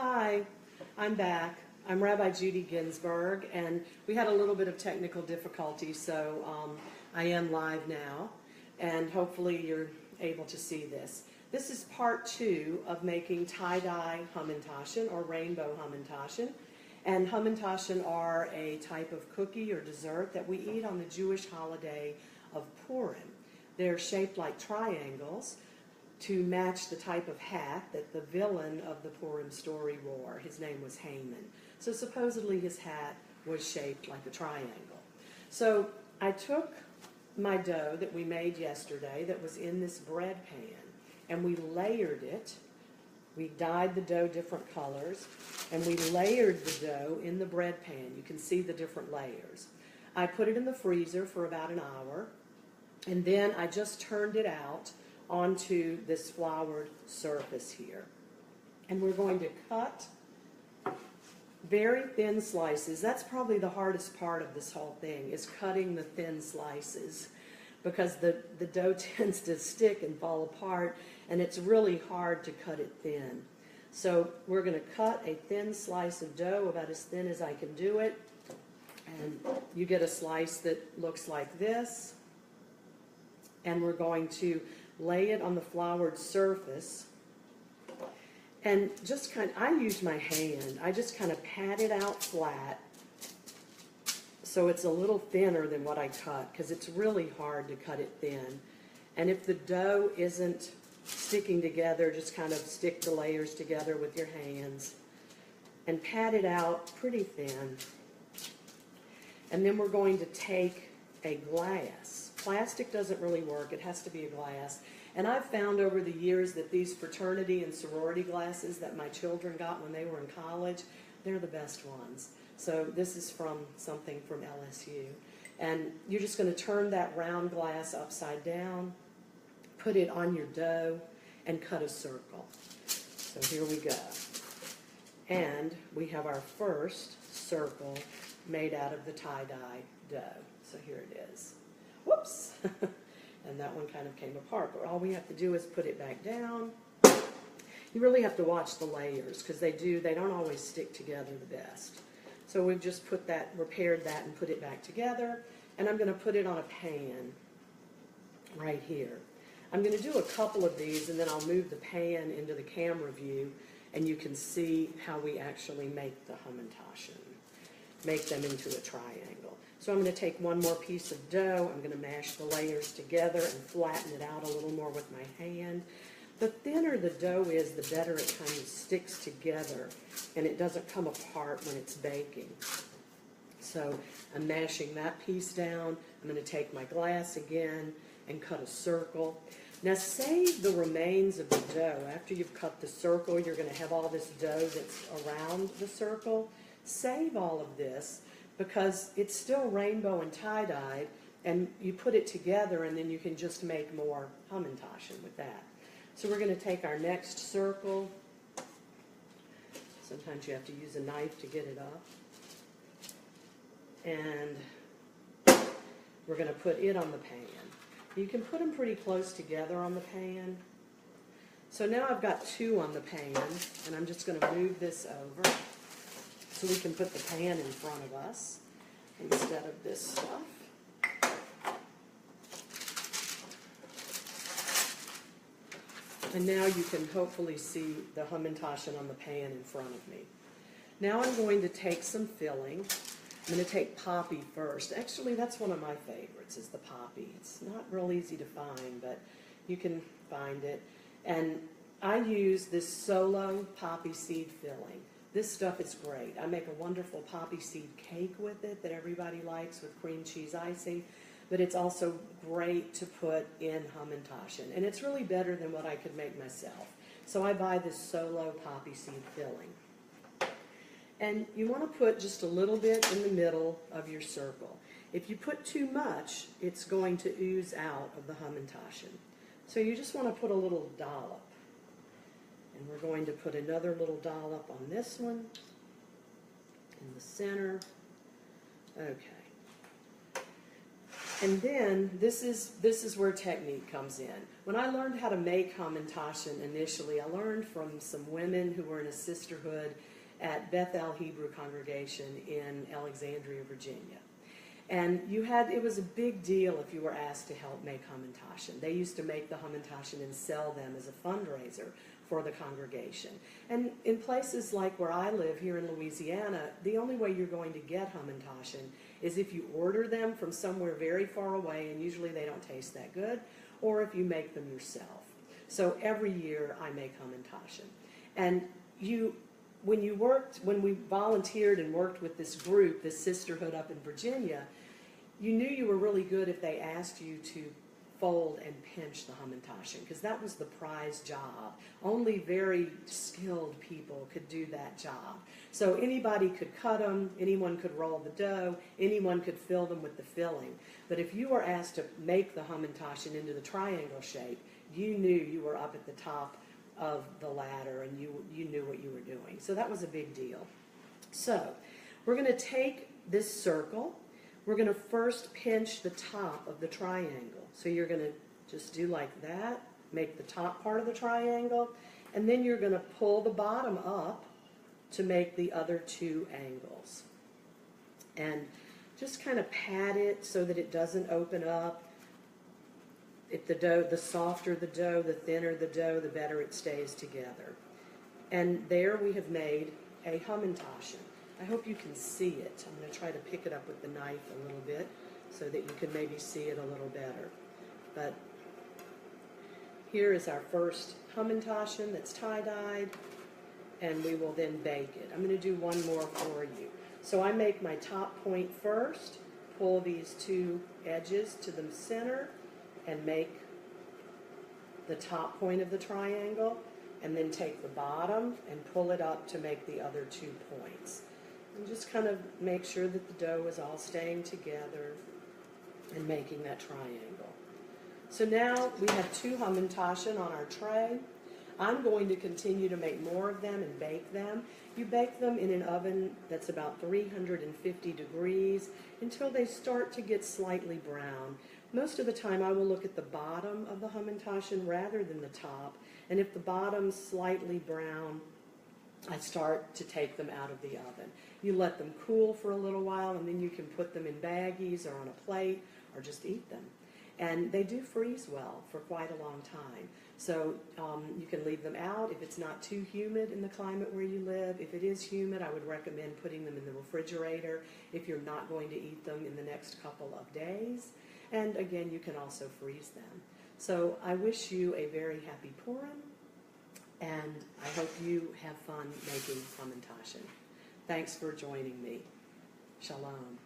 Hi, I'm back. I'm Rabbi Judy Ginsburg, and we had a little bit of technical difficulty, so I am live now, and hopefully you're able to see this. This is part 2 of making tie-dye Hamantaschen, or rainbow Hamantaschen. And Hamantaschen are a type of cookie or dessert that we eat on the Jewish holiday of Purim. They're shaped like triangles to match the type of hat that the villain of the Purim story wore. His name was Haman. So supposedly his hat was shaped like a triangle. So I took my dough that we made yesterday that was in this bread pan, and we layered it. We dyed the dough different colors, and we layered the dough in the bread pan. You can see the different layers. I put it in the freezer for about an hour, and then I just turned it out onto this floured surface here. And we're going to cut very thin slices. That's probably the hardest part of this whole thing, is cutting the thin slices, because the dough tends to stick and fall apart, and it's really hard to cut it thin. So we're going to cut a thin slice of dough, about as thin as I can do it, and you get a slice that looks like this, and we're going to lay it on the floured surface, and just I use my hand. I just kind of pat it out flat so it's a little thinner than what I cut, because it's really hard to cut it thin. And if the dough isn't sticking together, just kind of stick the layers together with your hands and pat it out pretty thin. And then we're going to take a glass. Plastic doesn't really work. It has to be a glass. And I've found over the years that these fraternity and sorority glasses that my children got when they were in college, they're the best ones. So this is from something from LSU. And you're just going to turn that round glass upside down, put it on your dough, and cut a circle. So here we go. And we have our first circle made out of the tie-dye dough. So here it is. Whoops! And that one kind of came apart. But all we have to do is put it back down. You really have to watch the layers, because they don't always stick together the best. So we've just repaired that and put it back together. And I'm going to put it on a pan right here. I'm going to do a couple of these, and then I'll move the pan into the camera view, and you can see how we actually make the Hamantaschen, make them into a triangle. So I'm going to take one more piece of dough. I'm going to mash the layers together and flatten it out a little more with my hand. The thinner the dough is, the better it kind of sticks together, and it doesn't come apart when it's baking. So I'm mashing that piece down. I'm going to take my glass again and cut a circle. Now save the remains of the dough. After you've cut the circle, you're going to have all this dough that's around the circle. Save all of this, because it's still rainbow and tie-dyed, and you put it together, and then you can just make more Hamantaschen with that. So we're going to take our next circle. Sometimes you have to use a knife to get it up. And we're going to put it on the pan. You can put them pretty close together on the pan. So now I've got 2 on the pan, and I'm just going to move this over so we can put the pan in front of us instead of this stuff. And now you can hopefully see the Hamantaschen on the pan in front of me. Now I'm going to take some filling. I'm going to take poppy first. Actually, that's one of my favorites, is the poppy. It's not real easy to find, but you can find it. And I use this solo poppy seed filling. This stuff is great. I make a wonderful poppy seed cake with it that everybody likes, with cream cheese icing. But it's also great to put in Hamantaschen. And it's really better than what I could make myself. So I buy this solo poppy seed filling. And you want to put just a little bit in the middle of your circle. If you put too much, it's going to ooze out of the Hamantaschen. So you just want to put a little dollop. And we're going to put another little dollop on this one, in the center. Okay. And then this is where technique comes in. When I learned how to make Hamantaschen initially, I learned from some women who were in a sisterhood at Bethel Hebrew Congregation in Alexandria, Virginia. And it was a big deal if you were asked to help make Hamantaschen. They used to make the Hamantaschen and sell them as a fundraiser for the congregation. And in places like where I live here in Louisiana, the only way you're going to get Hamantaschen is if you order them from somewhere very far away, and usually they don't taste that good, or if you make them yourself. So every year I make Hamantaschen. And when we volunteered and worked with this group, this sisterhood up in Virginia, you knew you were really good if they asked you to fold and pinch the Hamantaschen, because that was the prize job. Only very skilled people could do that job. So anybody could cut them, anyone could roll the dough, anyone could fill them with the filling. But if you were asked to make the Hamantaschen into the triangle shape, you knew you were up at the top of the ladder and you knew what you were doing. So that was a big deal. So we're going to take this circle. We're going to first pinch the top of the triangle. So you're going to just do like that, make the top part of the triangle, and then you're going to pull the bottom up to make the other two angles. And just kind of pat it so that it doesn't open up. If the softer the dough, the thinner the dough, the better it stays together. And there we have made a Hamantaschen. I hope you can see it. I'm going to try to pick it up with the knife a little bit so that you can maybe see it a little better. But here is our first Hamantaschen that's tie-dyed, and we will then bake it. I'm going to do one more for you. So I make my top point first, pull these two edges to the center, and make the top point of the triangle, and then take the bottom and pull it up to make the other 2 points. And just kind of make sure that the dough is all staying together and making that triangle. So now we have 2 Hamantaschen on our tray. I'm going to continue to make more of them and bake them. You bake them in an oven that's about 350 degrees until they start to get slightly brown. Most of the time I will look at the bottom of the Hamantaschen rather than the top, and if the bottom's slightly brown, I start to take them out of the oven. You let them cool for a little while, and then you can put them in baggies or on a plate or just eat them. And they do freeze well for quite a long time. So you can leave them out if it's not too humid in the climate where you live. If it is humid, I would recommend putting them in the refrigerator if you're not going to eat them in the next couple of days. And again, you can also freeze them. So I wish you a very happy Purim, and I hope you have fun making Hamantaschen. Thanks for joining me. Shalom.